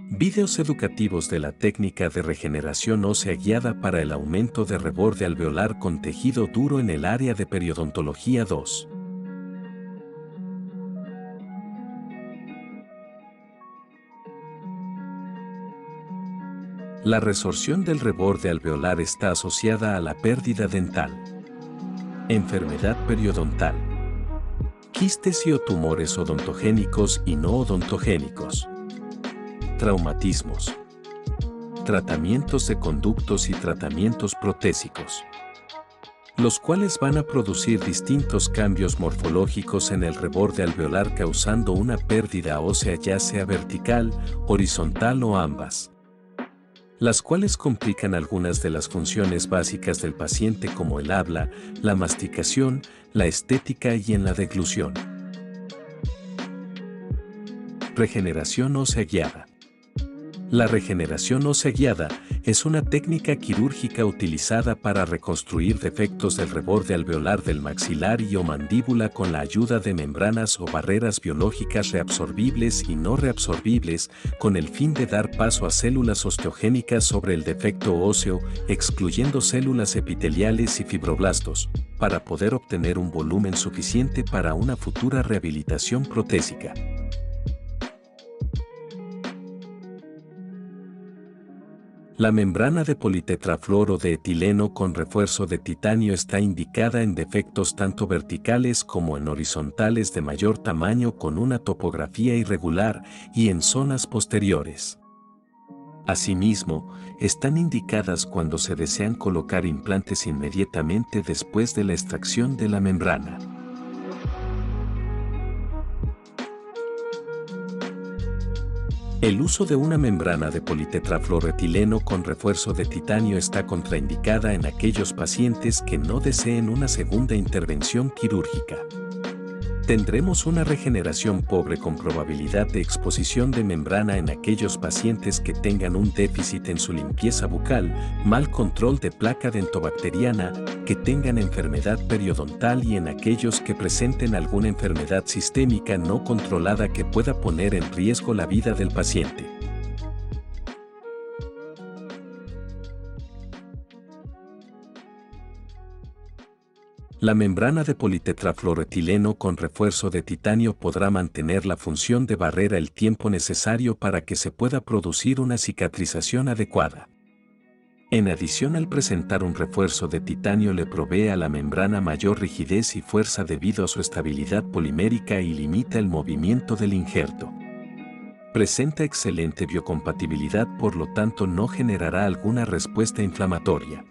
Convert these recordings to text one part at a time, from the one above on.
Videos educativos de la técnica de regeneración ósea guiada para el aumento de reborde alveolar con tejido duro en el área de periodontología 2. La resorción del reborde alveolar está asociada a la pérdida dental, enfermedad periodontal, quistes y o tumores odontogénicos y no odontogénicos, traumatismos, tratamientos de conductos y tratamientos protésicos, los cuales van a producir distintos cambios morfológicos en el reborde alveolar causando una pérdida ósea ya sea vertical, horizontal o ambas, las cuales complican algunas de las funciones básicas del paciente como el habla, la masticación, la estética y en la deglución. Regeneración ósea guiada. La regeneración ósea guiada es una técnica quirúrgica utilizada para reconstruir defectos del reborde alveolar del maxilar y o mandíbula con la ayuda de membranas o barreras biológicas reabsorbibles y no reabsorbibles con el fin de dar paso a células osteogénicas sobre el defecto óseo, excluyendo células epiteliales y fibroblastos, para poder obtener un volumen suficiente para una futura rehabilitación protésica. La membrana de politetrafluoro de etileno con refuerzo de titanio está indicada en defectos tanto verticales como en horizontales de mayor tamaño con una topografía irregular y en zonas posteriores. Asimismo, están indicadas cuando se desean colocar implantes inmediatamente después de la extracción de la membrana. El uso de una membrana de politetrafluoroetileno con refuerzo de titanio está contraindicada en aquellos pacientes que no deseen una segunda intervención quirúrgica. Tendremos una regeneración pobre con probabilidad de exposición de membrana en aquellos pacientes que tengan un déficit en su limpieza bucal, mal control de placa dentobacteriana, que tengan enfermedad periodontal y en aquellos que presenten alguna enfermedad sistémica no controlada que pueda poner en riesgo la vida del paciente. La membrana de politetrafluoroetileno con refuerzo de titanio podrá mantener la función de barrera el tiempo necesario para que se pueda producir una cicatrización adecuada. En adición al presentar un refuerzo de titanio le provee a la membrana mayor rigidez y fuerza debido a su estabilidad polimérica y limita el movimiento del injerto. Presenta excelente biocompatibilidad, por lo tanto no generará alguna respuesta inflamatoria.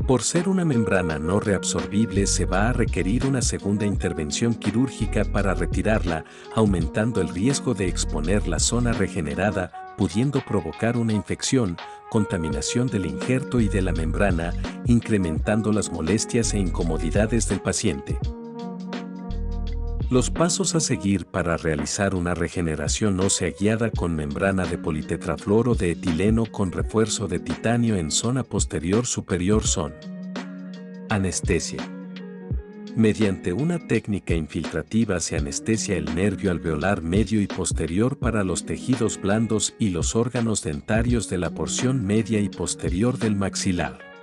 Por ser una membrana no reabsorbible se va a requerir una segunda intervención quirúrgica para retirarla, aumentando el riesgo de exponer la zona regenerada, pudiendo provocar una infección, contaminación del injerto y de la membrana, incrementando las molestias e incomodidades del paciente. Los pasos a seguir para realizar una regeneración ósea guiada con membrana de politetrafluoro de etileno con refuerzo de titanio en zona posterior superior son: anestesia. Mediante una técnica infiltrativa se anestesia el nervio alveolar medio y posterior para los tejidos blandos y los órganos dentarios de la porción media y posterior del maxilar.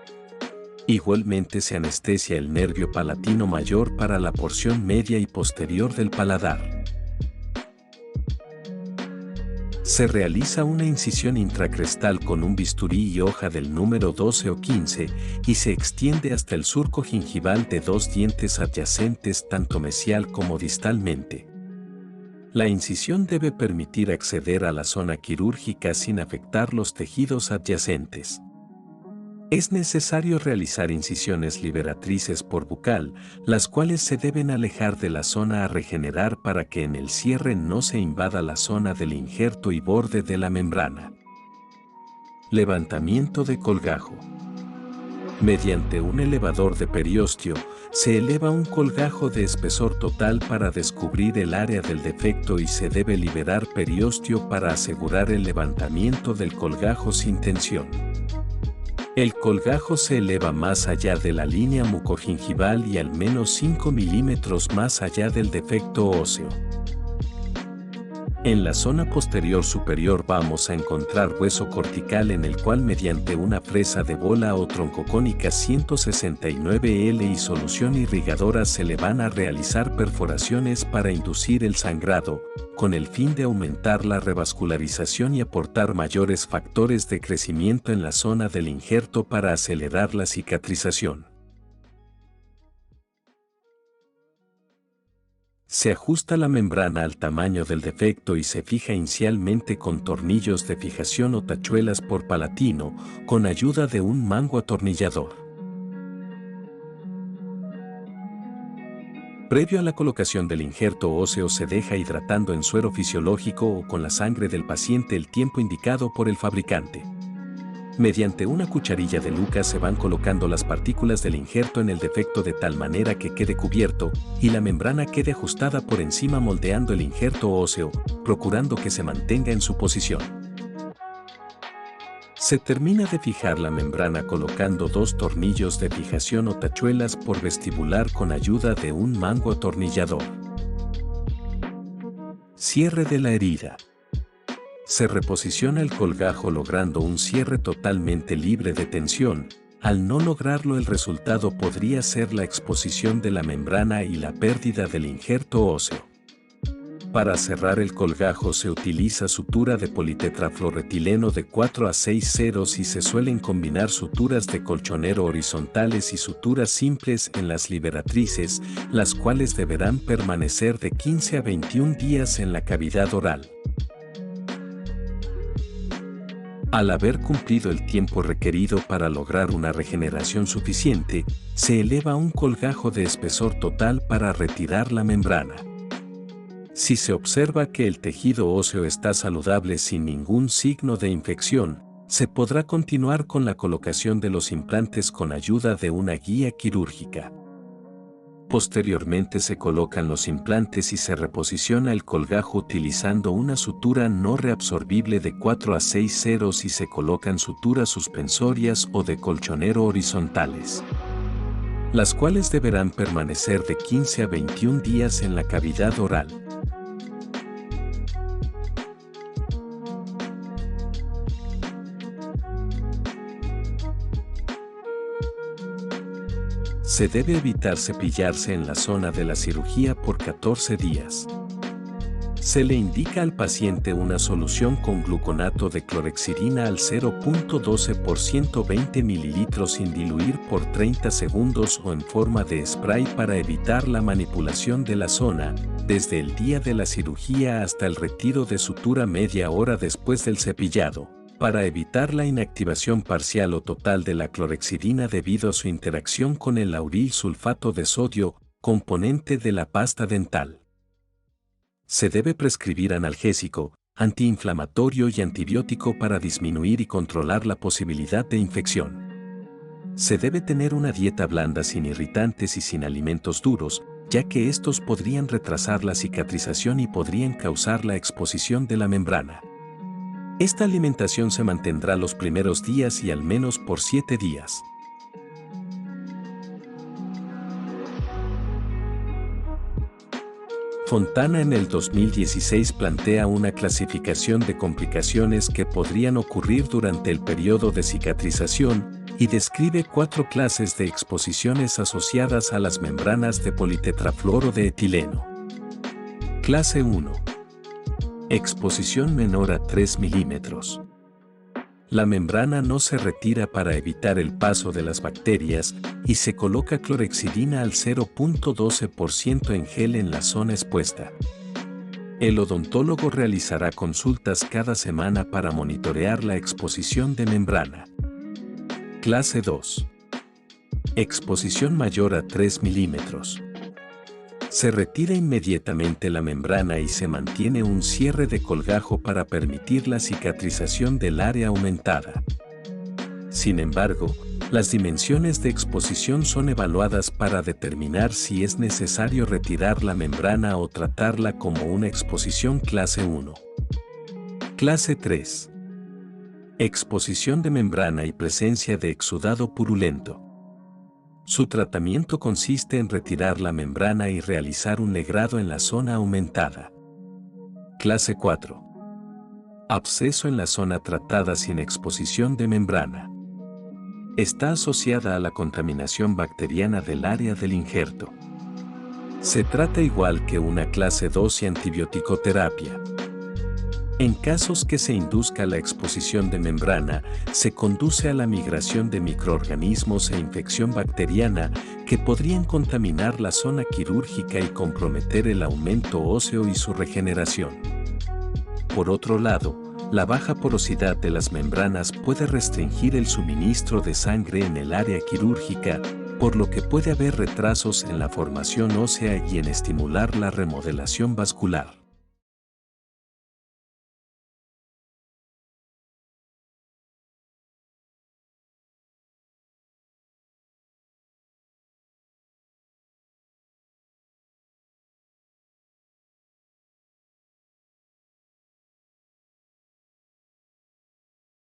Igualmente se anestesia el nervio palatino mayor para la porción media y posterior del paladar. Se realiza una incisión intracrestal con un bisturí y hoja del número 12 o 15 y se extiende hasta el surco gingival de dos dientes adyacentes tanto mesial como distalmente. La incisión debe permitir acceder a la zona quirúrgica sin afectar los tejidos adyacentes. Es necesario realizar incisiones liberatrices por bucal, las cuales se deben alejar de la zona a regenerar para que en el cierre no se invada la zona del injerto y borde de la membrana. Levantamiento de colgajo. Mediante un elevador de periósteo, se eleva un colgajo de espesor total para descubrir el área del defecto y se debe liberar periósteo para asegurar el levantamiento del colgajo sin tensión. El colgajo se eleva más allá de la línea mucogingival y al menos 5 milímetros más allá del defecto óseo. En la zona posterior superior vamos a encontrar hueso cortical en el cual mediante una fresa de bola o troncocónica 169L y solución irrigadora se le van a realizar perforaciones para inducir el sangrado, con el fin de aumentar la revascularización y aportar mayores factores de crecimiento en la zona del injerto para acelerar la cicatrización. Se ajusta la membrana al tamaño del defecto y se fija inicialmente con tornillos de fijación o tachuelas por palatino, con ayuda de un mango atornillador. Previo a la colocación del injerto óseo se deja hidratando en suero fisiológico o con la sangre del paciente el tiempo indicado por el fabricante. Mediante una cucharilla de Lucas se van colocando las partículas del injerto en el defecto de tal manera que quede cubierto y la membrana quede ajustada por encima moldeando el injerto óseo, procurando que se mantenga en su posición. Se termina de fijar la membrana colocando 2 tornillos de fijación o tachuelas por vestibular con ayuda de un mango atornillador. Cierre de la herida. Se reposiciona el colgajo logrando un cierre totalmente libre de tensión. Al no lograrlo, el resultado podría ser la exposición de la membrana y la pérdida del injerto óseo. Para cerrar el colgajo se utiliza sutura de politetrafluoretileno de 4 a 6 ceros y se suelen combinar suturas de colchonero horizontales y suturas simples en las liberatrices, las cuales deberán permanecer de 15 a 21 días en la cavidad oral. Al haber cumplido el tiempo requerido para lograr una regeneración suficiente, se eleva un colgajo de espesor total para retirar la membrana. Si se observa que el tejido óseo está saludable sin ningún signo de infección, se podrá continuar con la colocación de los implantes con ayuda de una guía quirúrgica. Posteriormente se colocan los implantes y se reposiciona el colgajo utilizando una sutura no reabsorbible de 4 a 6 ceros y se colocan suturas suspensorias o de colchonero horizontales, las cuales deberán permanecer de 15 a 21 días en la cavidad oral. Se debe evitar cepillarse en la zona de la cirugía por 14 días. Se le indica al paciente una solución con gluconato de clorhexidina al 0.12% 20 ml sin diluir por 30 segundos o en forma de spray para evitar la manipulación de la zona, desde el día de la cirugía hasta el retiro de sutura media hora después del cepillado, para evitar la inactivación parcial o total de la clorhexidina debido a su interacción con el lauril sulfato de sodio, componente de la pasta dental. Se debe prescribir analgésico, antiinflamatorio y antibiótico para disminuir y controlar la posibilidad de infección. Se debe tener una dieta blanda sin irritantes y sin alimentos duros, ya que estos podrían retrasar la cicatrización y podrían causar la exposición de la membrana. Esta alimentación se mantendrá los primeros días y al menos por 7 días. Fontana en el 2016 plantea una clasificación de complicaciones que podrían ocurrir durante el periodo de cicatrización y describe 4 clases de exposiciones asociadas a las membranas de politetrafluoro de etileno. Clase 1. Exposición menor a 3 milímetros. La membrana no se retira para evitar el paso de las bacterias y se coloca clorhexidina al 0.12% en gel en la zona expuesta. El odontólogo realizará consultas cada semana para monitorear la exposición de membrana. Clase 2. Exposición mayor a 3 milímetros. Se retira inmediatamente la membrana y se mantiene un cierre de colgajo para permitir la cicatrización del área aumentada. Sin embargo, las dimensiones de exposición son evaluadas para determinar si es necesario retirar la membrana o tratarla como una exposición clase 1. Clase 3. Exposición de membrana y presencia de exudado purulento. Su tratamiento consiste en retirar la membrana y realizar un legrado en la zona aumentada. Clase 4. Absceso en la zona tratada sin exposición de membrana. Está asociada a la contaminación bacteriana del área del injerto. Se trata igual que una clase 2 y antibiótico-terapia. En casos que se induzca la exposición de membrana, se conduce a la migración de microorganismos e infección bacteriana que podrían contaminar la zona quirúrgica y comprometer el aumento óseo y su regeneración. Por otro lado, la baja porosidad de las membranas puede restringir el suministro de sangre en el área quirúrgica, por lo que puede haber retrasos en la formación ósea y en estimular la remodelación vascular.